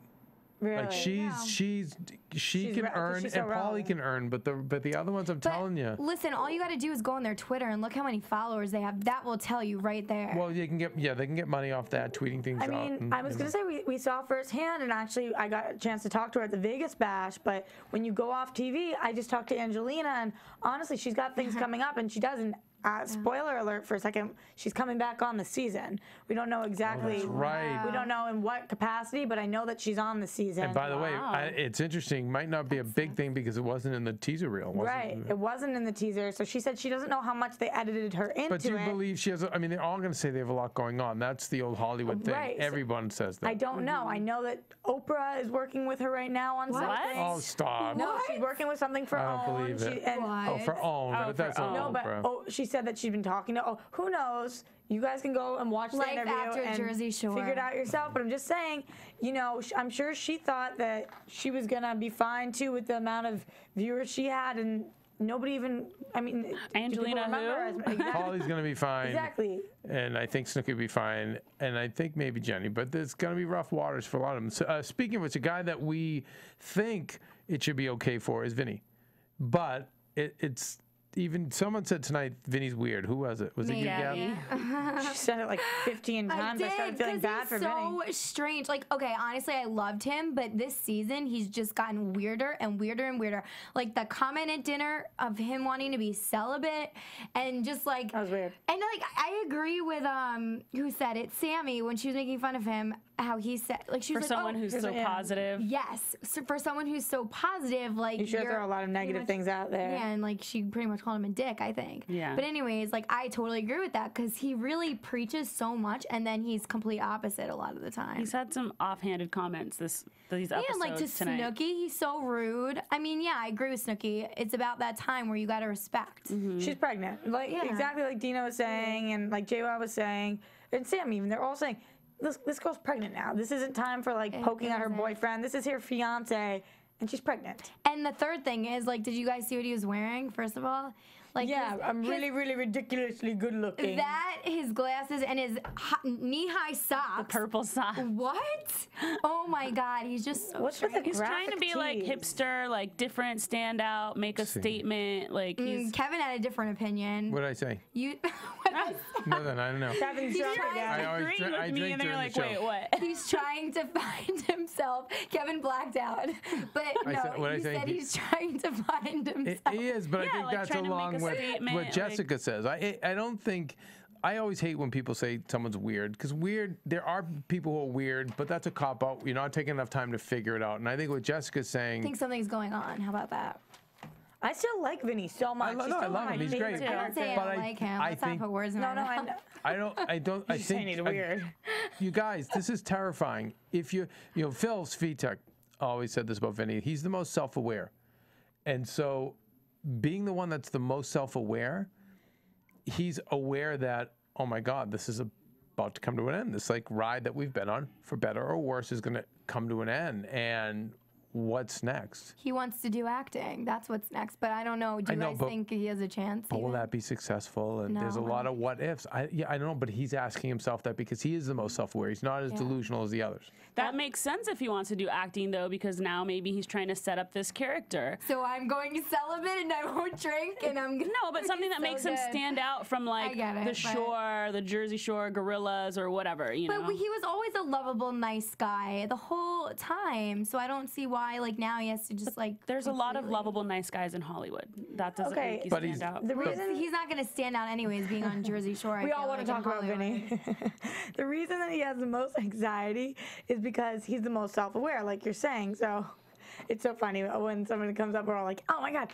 Really? Like she can right, 'cause earn, she's so and Polly relevant. can earn, but the other ones, I'm But telling you. listen, all you got to do is go on their Twitter and look how many followers they have. That will tell you right there. Well, they can get money off that, tweeting things I out. mean, and, I was you going to know. say we saw firsthand, and actually I got a chance to talk to her at the Vegas Bash, but when you go off TV, I just talked to Angelina, and honestly, she's got things coming up, and she doesn't. Spoiler alert for a second, she's coming back on the season. We don't know exactly. That's right. We don't know in what capacity, but I know that she's on the season. And by the way, it's interesting. Might not be a big thing because it wasn't in the teaser reel. Was Right, it wasn't in the teaser, so she said she doesn't know how much they edited her into But do you it. believe she has? I mean, they're all going to say they have a lot going on. That's the old Hollywood thing. Right, so Everyone says that. I don't know. I know that Oprah is working with her right now on something. Oh, stop. No, she's working with something for I don't OWN. believe it. And, What? Oh, for OWN, Oh, but that's for not no, but Oprah. oh, she said that she's been talking to. Oh, who knows? You guys can go and watch the Life interview after and Jersey Shore. figure it out yourself. But I'm just saying, you know, I'm sure she thought that she was gonna be fine too with the amount of viewers she had, and nobody even. I mean, Angelina who? Exactly. Paulie's going to be fine. Exactly. And I think Snooki will be fine. And I think maybe Jenny. But there's going to be rough waters for a lot of them. So, speaking of which, a guy that we think it should be okay for is Vinny. But it's even someone said tonight Vinny's weird. Who was it? Was it you, Gabby? She said it like 15 times. I started feeling bad for Vinny. So strange. Like, okay, honestly, I loved him, but this season he's just gotten weirder and weirder and weirder. Like the comment at dinner of him wanting to be celibate, and just like that was weird. And like I agree with who said it, Sammy, when she was making fun of him, how he said like she was For like, someone oh, who's so positive. yes, so for someone who's so positive, like You should throw a lot of negative things out there. Yeah, and like she pretty much called him a dick, I think. Yeah. But anyways, like I totally agree with that because he really preaches so much, and then he's complete opposite a lot of the time. He's had some offhanded comments these episodes Yeah, like to tonight. Snooki, he's so rude. I mean, yeah, I agree with Snooki. It's about that time where you got to respect. She's pregnant. Like exactly like Deena was saying, and like JWoww was saying, and Sam even. They're all saying, this girl's pregnant now. This isn't time for like poking at her boyfriend. This is her fiance, and she's pregnant. And the third thing is, like, did you guys see what he was wearing, first of all? Like, Yeah, I'm really, really ridiculously good looking. That, his glasses, and his knee-high socks. Purple socks. What? Oh my God, he's just so What's with the He's trying to be like tees? hipster, like different, stand out, make a statement. Like he's Kevin had a different opinion. What did I say? You. Nothing. I don't know. Kevin's He's drunk trying- again. I always agreeing I with me, drink and they're during like, the show. wait, what? He's trying to find himself. Kevin blacked out, but I no, said- what I he say? said he's trying to find himself. He is, but I Yeah, think like that's trying to make along a with statement, what like- Jessica says. I don't think. I always hate when people say someone's weird, because weird, there are people who are weird, but that's a cop out. You're not taking enough time to figure it out. And I think what Jessica's saying. I think something's going on. How about that? I still like Vinny so much. He's I still love one of him. my He's favorite great. I don't say characters. I But don't I- like him. I Let's not think- put words in No, my no, I mouth. know. I don't. I You're saying think he's weird. You guys, this is terrifying. If Phil Svitek always said this about Vinny. He's the most self-aware, and so being the one that's the most self-aware, he's aware that, oh my God, this is about to come to an end. This like ride that we've been on, for better or worse, is going to come to an end. And what's next? He wants to do acting. That's what's next. But I don't know. Do you guys think he has a chance? But will even? that be successful? And there's a No. lot of what ifs. I don't know, but he's asking himself that because he is the most self-aware. He's not as delusional as the others. That makes sense if he wants to do acting, though, because now maybe he's trying to set up this character. So I'm going celibate and I won't drink and I'm gonna No, but something that so makes him good. stand out from like get it, the but- shore, the Jersey Shore gorillas, or whatever. You know. But he was always a lovable, nice guy the whole time. So I don't see why, like, now he has to just, like. There's a lot of completely- lovable, nice guys in Hollywood. That doesn't Okay, make you but stand he's- out. The reason He's not going to stand out anyways, being on Jersey Shore. I we feel all want like, to in talk about Hollywood. Vinny. The reason that he has the most anxiety is because he's the most self-aware, like you're saying. So it's so funny when somebody comes up, we're all like, oh my God.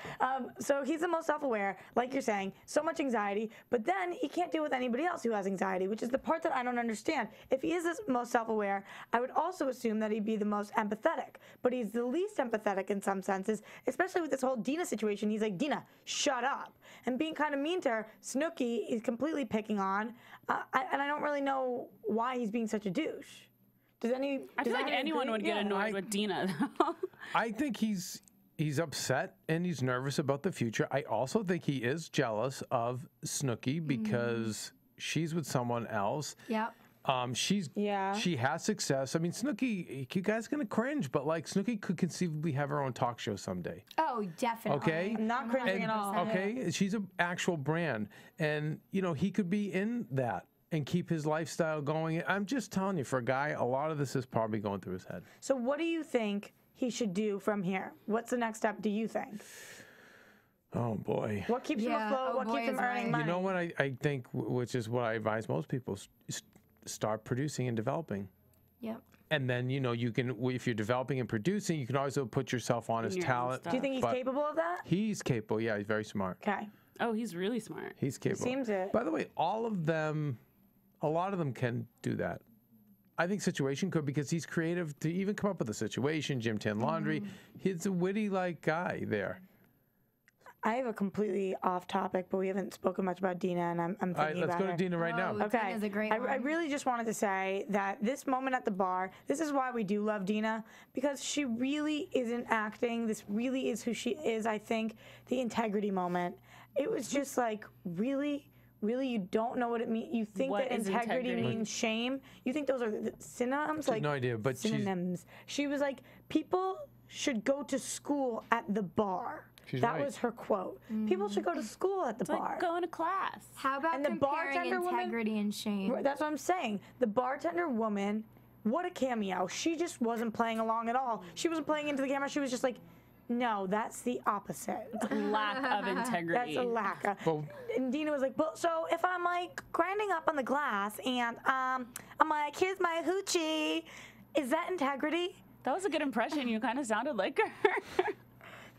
So he's the most self-aware, like you're saying, so much anxiety, but then he can't deal with anybody else who has anxiety, which is the part that I don't understand. If he is the most self-aware, I would also assume that he'd be the most empathetic, but he's the least empathetic in some senses, especially with this whole Deena situation. He's like, Deena, shut up. And being kind of mean to her, Snooki is completely picking on, and I don't really know why he's being such a douche. I feel like anyone would get annoyed with Deena. I think he's upset and he's nervous about the future. I also think he is jealous of Snooki because she's with someone else. Yep. She has success. I mean, Snooki, you guys gonna cringe, but like Snooki could conceivably have her own talk show someday. Oh, definitely. Okay, I'm not cringing at all. Okay, she's an actual brand, and he could be in that and keep his lifestyle going. I'm just telling you, for a guy, a lot of this is probably going through his head. So what do you think he should do from here? What's the next step, do you think? Oh boy. What keeps him afloat? What keeps him earning money? You know what I think, which is what I advise most people, start producing and developing. Yep. And then, you can, if you're developing and producing, you can also put yourself on as talent. Do you think he's capable of that? He's capable, yeah, he's very smart. Okay. Oh, he's really smart. He's capable. Seems it. By the way, a lot of them can do that. I think Situation could, because he's creative to even come up with a situation. Jim Tan Laundry, he's a witty guy there. I have a completely off topic, but we haven't spoken much about Deena, and I'm thinking All right, let's about go to her. Deena right now. Okay. Deena's a great I one. really just wanted to say that this moment at the bar, this is why we do love Deena, because she really isn't acting. This really is who she is, I think. The integrity moment. It was just like, really, you don't know what it means. You think What that is integrity integrity? means shame. You think those are the synonyms? No idea, but synonyms. She was like, people should go to school at the bar. That right. was her quote. People should go to school at the It's bar. like going to class. How about And the comparing bartender woman- integrity and shame? That's what I'm saying. The bartender woman, what a cameo. She just wasn't playing along at all. She wasn't playing into the camera. She was just like, no, that's the opposite. Lack of integrity. That's a lack of. Well- And Deena was like, well, so if I'm like grinding up on the glass and I'm like, here's my hoochie, is that integrity? That was a good impression. You kind of sounded like her.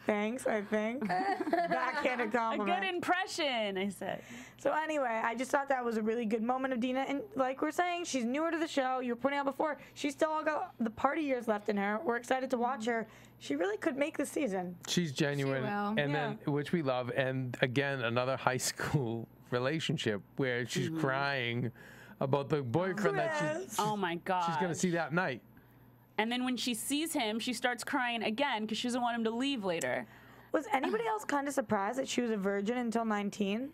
Thanks, I think. Backhanded A compliment. good impression, I said. So anyway, I just thought that was a really good moment of Deena. And like we're saying, she's newer to the show. You were pointing out before, she's still all got the party years left in her. We're excited to watch her. She really could make the season. She's genuine, will. and then which we love. And again, another high school relationship where she's crying about the boyfriend that Oh my God. she's gonna see that night. And then when she sees him, she starts crying again because she doesn't want him to leave later. Was anybody else kind of surprised that she was a virgin until 19?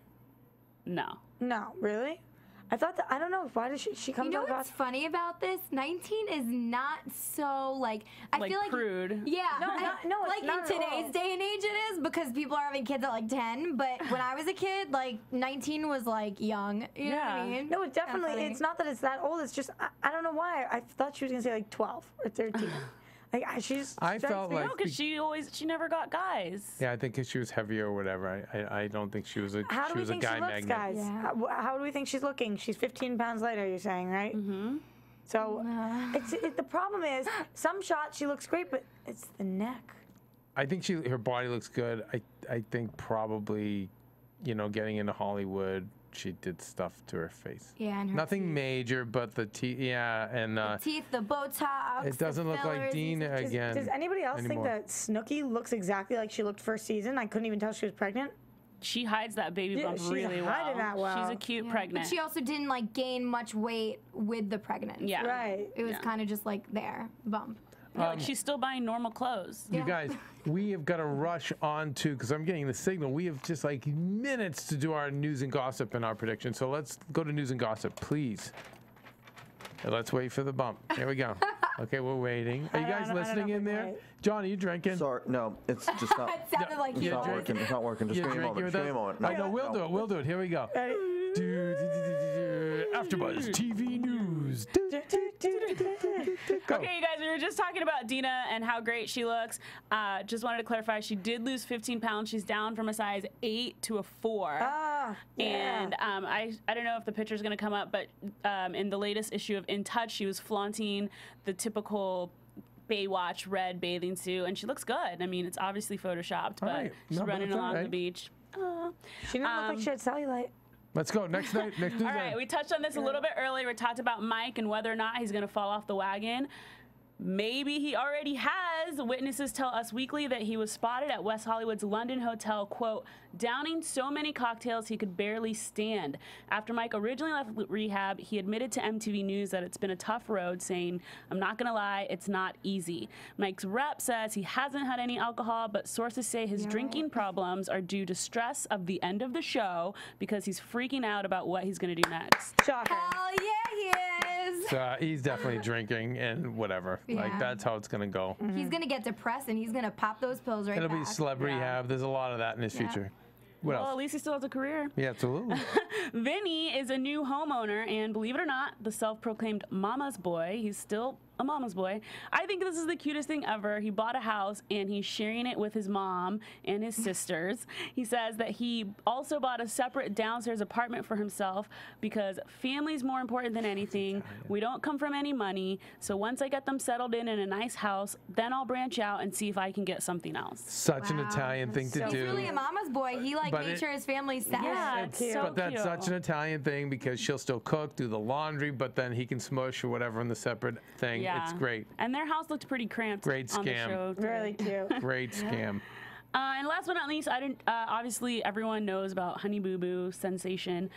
No. No, really? I thought that, I don't know, why did she come You know to what's funny about this? 19 is not so like I Like feel like prude. Yeah, no, it's like not in at all. today's day and age it is because people are having kids at like 10. But when I was a kid, like 19 was like young. You know what I Yeah. mean? No, it definitely, funny. it's not that it's that old, it's just, I don't know why. I thought she was going to say like 12 or 13. Like, she's. I felt like No, because she never got guys. yeah, I think 'cause she was heavier or whatever. I don't think she was a How do she we was a think she guy looks, magnet. guys? Yeah. How do we think she's looking? She's 15 pounds lighter, you're saying, right? Mm-hmm. So the problem is, some shots she looks great, but it's the neck. I think her body looks good. I think probably, getting into Hollywood, she did stuff to her face. Yeah, and her Nothing teeth. major, but the teeth. Yeah, and Teeth, the Botox. it doesn't the look like fillers, Deena again. Does anybody else anymore. think that Snooki looks exactly like she looked first season? I couldn't even tell she was pregnant. She hides that baby Yeah, bump she's really hiding that well. She's a cute Yeah. pregnant. But she also didn't like gain much weight with the pregnancy. Yeah. Right. It was Yeah. kind of just like there, bump. No, she's still buying normal clothes. You guys, we have got to rush on to, because I'm getting the signal, we have just like minutes to do our news and gossip and our prediction. So let's go to news and gossip, please. And let's wait for the bump. Here we go. Okay, we're waiting. Are you guys I don't know listening if in we there? might. John, are you drinking? Sorry, no, it's just not. It sounded like It's you not were. working. It's not working. Just You're give me a drinking moment. with Just give me a us? moment. I know, we'll do it. We'll do it. Here we go. AfterBuzz TV News. Go. Okay, you guys, we were just talking about Deena and how great she looks. Just wanted to clarify, she did lose 15 pounds. She's down from a size 8 to a 4. Ah, yeah. And I don't know if the picture's going to come up, but in the latest issue of In Touch, she was flaunting the typical Baywatch red bathing suit, and she looks good. I mean, it's obviously photoshopped, but right. she's No, but running it's all along the right. beach. She didn't look like she had cellulite. Let's go. Next night. Next news. All right, we touched on this a little bit earlier. We talked about Mike and whether or not he's going to fall off the wagon. Maybe he already has. Witnesses tell Us Weekly that he was spotted at West Hollywood's London hotel, quote, downing so many cocktails he could barely stand. After Mike originally left rehab, he admitted to MTV News that it's been a tough road, saying, I'm not going to lie, it's not easy. Mike's rep says he hasn't had any alcohol, but sources say his drinking problems are due to stress of the end of the show because he's freaking out about what he's going to do next. Shocker. Hell yeah, he is. He's definitely drinking and whatever. Like, Yeah. that's how it's going to go. He's gonna get depressed and he's gonna pop those pills right It'll back. be celeb rehab. There's a lot of that in his future. What Well, at else? least he still has a career. Yeah, absolutely. Vinny is a new homeowner, and believe it or not, the self-proclaimed mama's boy, he's still a mama's boy. I think this is the cutest thing ever. He bought a house, and he's sharing it with his mom and his sisters. He says that he also bought a separate downstairs apartment for himself because family's more important than anything. We don't come from any money, so once I get them settled in a nice house, then I'll branch out and see if I can get something else. Such an Wow. Italian thing to He's do. really a mama's boy. He like But made sure his family's set. Yeah, it's so But that's cute. such an Italian thing because she'll still cook, do the laundry, but then he can smush or whatever in the separate thing. Yeah. It's great. And their house looked pretty cramped Great on the scam. show. Really cute. Great scam. And last but not least, obviously everyone knows about Honey Boo Boo sensation.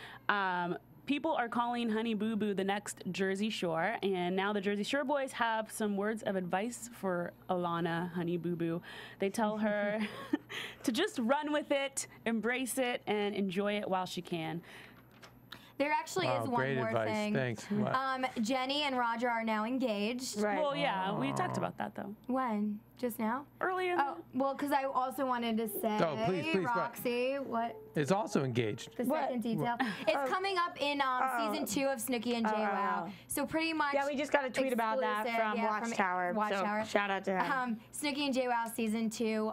People are calling Honey Boo Boo the next Jersey Shore, and now the Jersey Shore boys have some words of advice for Alana Honey Boo Boo. They tell her to just run with it, embrace it, and enjoy it while she can. There actually is one more advice. thing. Thanks. Jenny and Roger are now engaged. Right. Well, yeah, we talked about that though. When? Just now? Earlier. Oh, well, because I also wanted to say, please, Roxy, what? It's also engaged. The second detail. It's coming up in season 2 of Snooki and KWow. So pretty much. Yeah, we just got a tweet about that from Watchtower. So shout out to him. Snooki and KWow season 2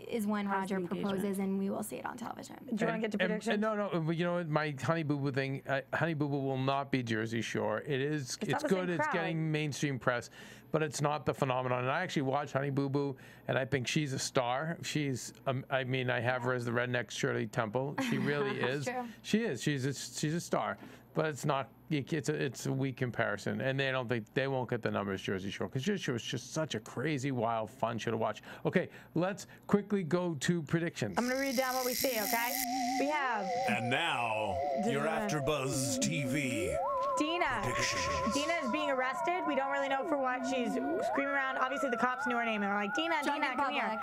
is when Roger proposes, and we will see it on television. Do you want to get to predictions? No. You know what? My Honey Boo Boo thing. Honey Boo Boo will not be Jersey Shore. It's good. It's getting mainstream press, but it's not the phenomenon. And I actually watched Honey Boo Boo, and I think she's a star. She's, I mean, I have her as the redneck Shirley Temple. She really is. True. She is. She's a star. But it's not. It's a weak comparison, and they won't get the numbers Jersey Shore, because Jersey Shore is just such a crazy, wild, fun show to watch. Okay, let's quickly go to predictions. I'm gonna read down what we see. Okay, we have. And now your AfterBuzz TV. Deena is being arrested. We don't really know for what. She's screaming around. Obviously, the cops knew her name and were like, Deena, come here.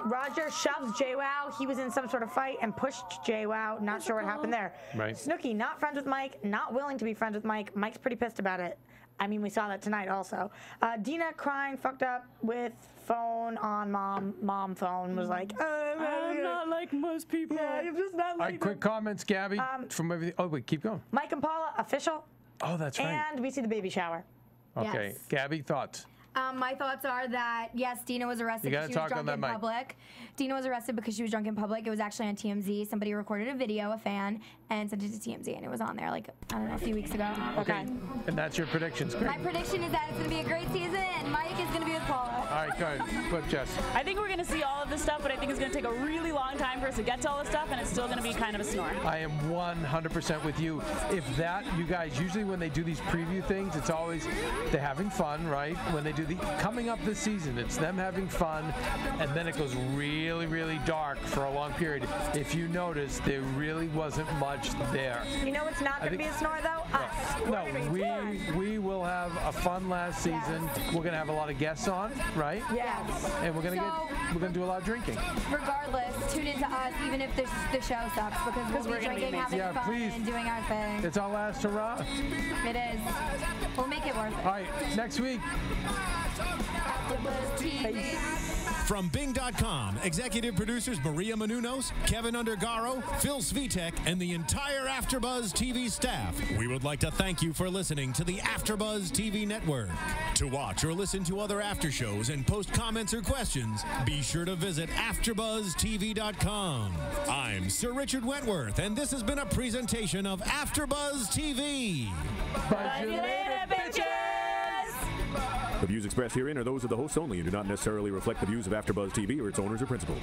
Roger shoves KWow. He was in some sort of fight and pushed KWow. Not sure what happened there. Right. Snooki, not friends with Mike, not willing to be friends with Mike. Mike's pretty pissed about it. I mean, we saw that tonight also. Deena crying, fucked up with phone on mom phone, was like, I'm not like most people. Yeah, I'm just not like All right, quick comments, Gabby, from everything. Oh, wait, keep going. Mike and Paula, official. Oh, that's right. And we see the baby shower. Okay, Yes. Gabby, thoughts? My thoughts are that, yes, Deena was arrested You because gotta she was talk on drunk in that mic. public. Deena was arrested because she was drunk in public. It was actually on TMZ. Somebody recorded a video, a fan, and sent it to TMZ, and it was on there, like, I don't know, a few weeks ago. Okay. And that's your predictions. Great. My prediction is that it's going to be a great season, and Mike is going to be with Paula. All right, go ahead. Put Jess. I think we're going to see all of this stuff, but I think it's going to take a really long time for us to get to all this stuff, and it's still going to be kind of a snore. I am 100% with you. If that, you guys, usually when they do these preview things, it's always they're having fun, right? When they do the coming up this season, it's them having fun, and then it goes really, really dark for a long period. If you notice, there really wasn't much there. You know what's not going to be a snore, though? Us. No, we will have a fun last season. We're gonna have a lot of guests on, right? Yes. And we're gonna do a lot of drinking. Regardless, tune into us, even if the show sucks, because we'll be drinking, having fun, please. and doing our thing. It's our last hurrah. It is. We'll make it worth it. All right, next week. AfterBuzz TV. From Bing.com, executive producers Maria Menounos, Keven Undergaro, Phil Svitek, and the entire AfterBuzz TV staff, we would like to thank you for listening to the AfterBuzz TV network. To watch or listen to other after shows and post comments or questions, be sure to visit AfterBuzzTV.com. I'm Sir Richard Wentworth, and this has been a presentation of AfterBuzz TV. Bye later, bitches! The views expressed herein are those of the hosts only and do not necessarily reflect the views of AfterBuzz TV or its owners or principals.